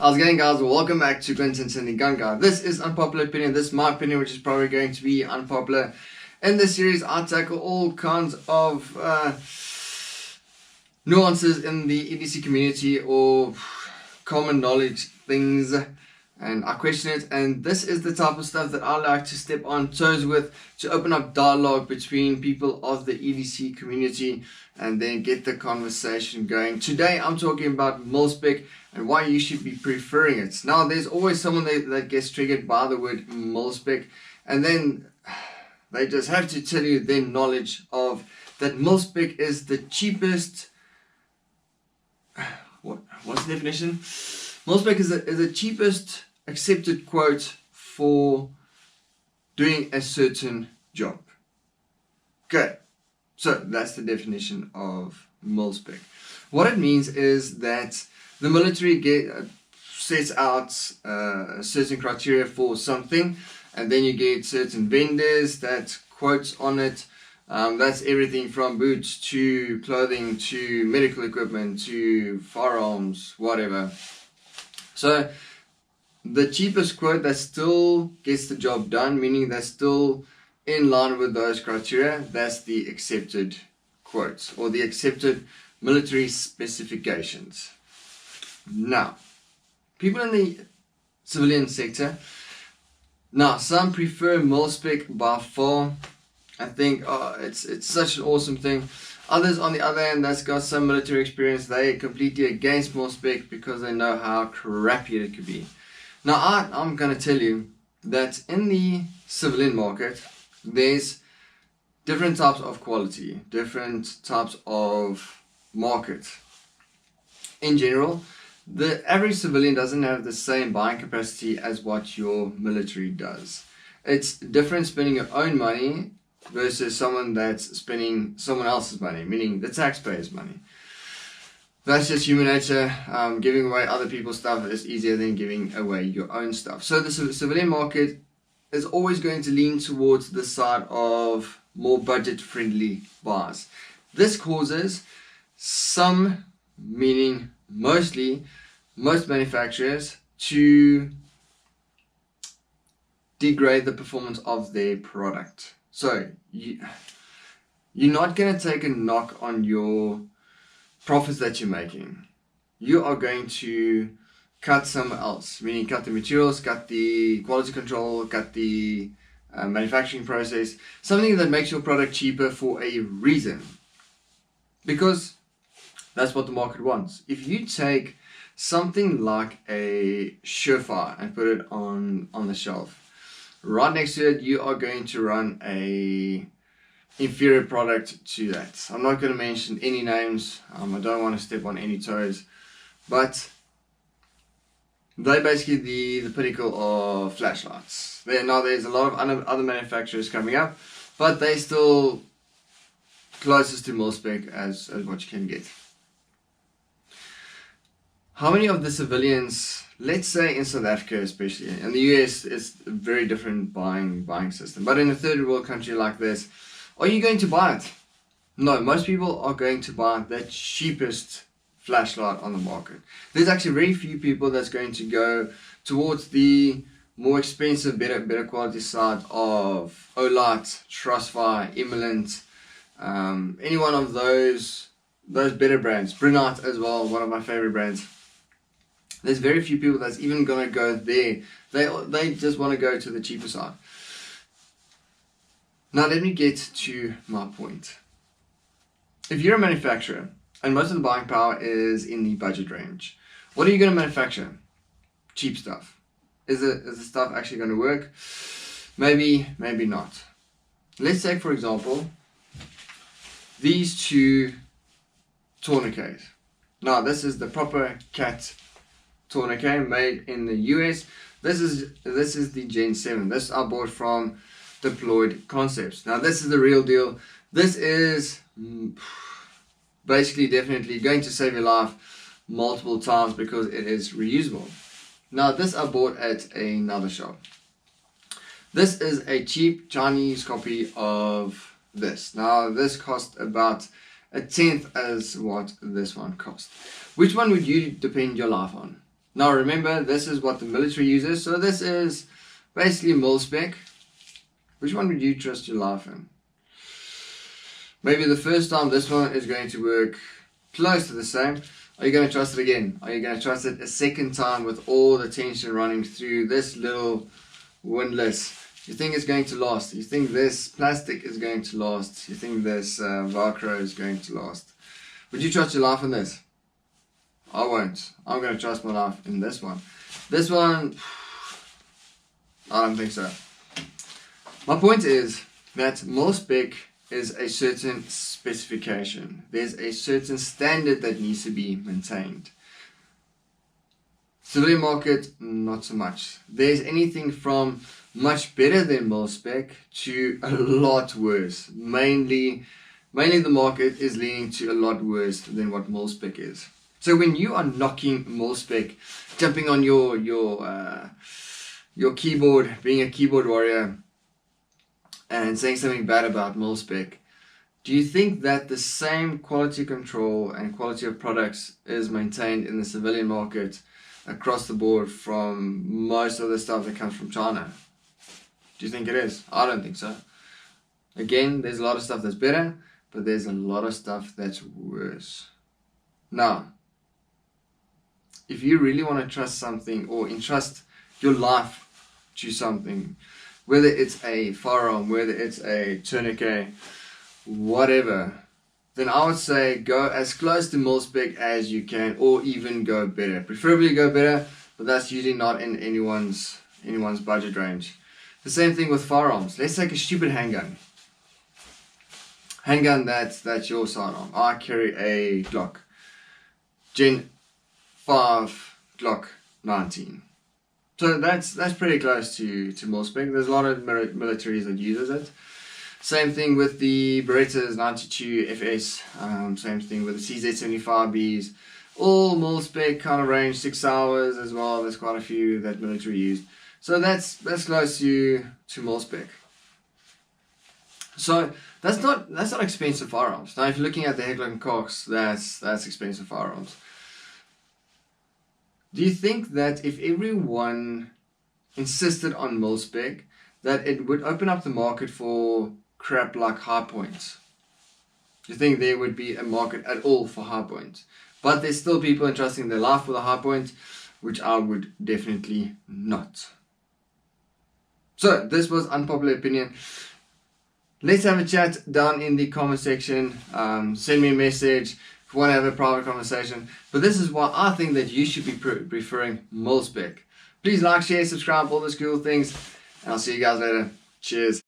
How's it going, guys? Welcome back to Quentin's and the Gun Guy. This is Unpopular Opinion. This is my opinion, which is probably going to be unpopular. In this series, I tackle all kinds of nuances in the EDC community or common knowledge things, and I question it. And this is the type of stuff that I like to step on toes with to open up dialogue between people of the EDC community and then get the conversation going. Today, I'm talking about Milspec and why you should be preferring it. Now, there's always someone that gets triggered by the word Milspec, and then they just have to tell you their knowledge of that Milspec is the cheapest. What's the definition? Milspec is the cheapest accepted quote for doing a certain job. Okay, so that's the definition of Milspec. What it means is that the military sets out certain criteria for something, and then you get certain vendors that quotes on it. That's everything from boots to clothing to medical equipment to firearms, whatever. So the cheapest quote that still gets the job done, meaning that's still in line with those criteria, that's the accepted quotes or the accepted military specifications. Now, people in the civilian sector, now some prefer Milspec by far. I think it's such an awesome thing. Others, on the other hand, that's got some military experience, they're completely against Milspec because they know how crappy it could be. Now, I'm going to tell you that in the civilian market, there's different types of quality, different types of market. In general, the average civilian doesn't have the same buying capacity as what your military does. It's different spending your own money versus someone that's spending someone else's money, meaning the taxpayers' money. That's just human nature. Giving away other people's stuff is easier than giving away your own stuff. So the civilian market is always going to lean towards the side of more budget-friendly buys. This causes some, meaning most manufacturers, to degrade the performance of their product. So you're not going to take a knock on your profits that you're making. You are going to cut somewhere else, meaning cut the materials, cut the quality control, cut the manufacturing process, something that makes your product cheaper for a reason, because that's what the market wants. If you take something like a Surefire and put it on the shelf, right next to it you are going to run a inferior product to that. I'm not going to mention any names. I don't want to step on any toes, but they're basically the pinnacle of flashlights. Now there's a lot of other manufacturers coming up, but they're still closest to Milspec as what you can get. How many of the civilians, let's say in South Africa especially, in the US it's a very different buying system, but in a third world country like this, are you going to buy it? No, most people are going to buy the cheapest flashlight on the market. There's actually very few people that's going to go towards the more expensive, better quality side of Olight, Trustfire, Eminent, any one of those better brands. Brunite as well, one of my favorite brands. There's very few people that's even going to go there. They just want to go to the cheaper side. Now let me get to my point. If you're a manufacturer and most of the buying power is in the budget range, what are you going to manufacture? Cheap stuff. Is the stuff actually going to work? Maybe, maybe not. Let's take, for example, these two tourniquets. Now this is the proper cat tourniquet made in the US. This is the Gen 7. This I bought from Deployed Concepts. Now this is the real deal. This is basically definitely going to save your life multiple times because it is reusable. Now this I bought at another shop. This is a cheap Chinese copy of this. Now this cost about a tenth as what this one cost. Which one would you depend your life on? Now remember, this is what the military uses, so this is basically Milspec. Which one would you trust your life in? Maybe the first time this one is going to work close to the same. Are you going to trust it again? Are you going to trust it a second time with all the tension running through this little windlass? You think it's going to last? You think this plastic is going to last? You think this Velcro is going to last? Would you trust your life in this? I won't. I'm going to trust my life in this one. This one, I don't think so. My point is that Milspec is a certain specification. There's a certain standard that needs to be maintained. Civilian market, not so much. There's anything from much better than Milspec to a lot worse. Mainly the market is leaning to a lot worse than what Milspec is. So when you are knocking Milspec, jumping on your keyboard, being a keyboard warrior, and saying something bad about Milspec, do you think that the same quality control and quality of products is maintained in the civilian market across the board from most of the stuff that comes from China? Do you think it is? I don't think so. Again, there's a lot of stuff that's better, but there's a lot of stuff that's worse. Now, if you really want to trust something or entrust your life to something, whether it's a firearm, whether it's a tourniquet, whatever, then I would say go as close to Milspec as you can, or even go better. Preferably go better, but that's usually not in anyone's budget range. The same thing with firearms. Let's take a stupid handgun. Handgun that's your sidearm. I carry a Glock. Gen 5 Glock 19. So that's pretty close to Milspec. There's a lot of militaries that uses it. Same thing with the Berettas 92 FS. Same thing with the CZ75Bs. All Milspec kind of range, 6 hours as well. There's quite a few that military used. So that's close to Milspec. So that's not expensive firearms. Now if you're looking at the Heckler & Kochs, that's expensive firearms. Do you think that if everyone insisted on Milspec, that it would open up the market for crap like high points? Do you think there would be a market at all for high points? But there's still people entrusting their life with a high point, which I would definitely not. So this was Unpopular Opinion. Let's have a chat down in the comment section. Send me a message if you want to have a private conversation. But this is why I think that you should be preferring Milspec. Please like, share, subscribe, all those cool things. And I'll see you guys later. Cheers.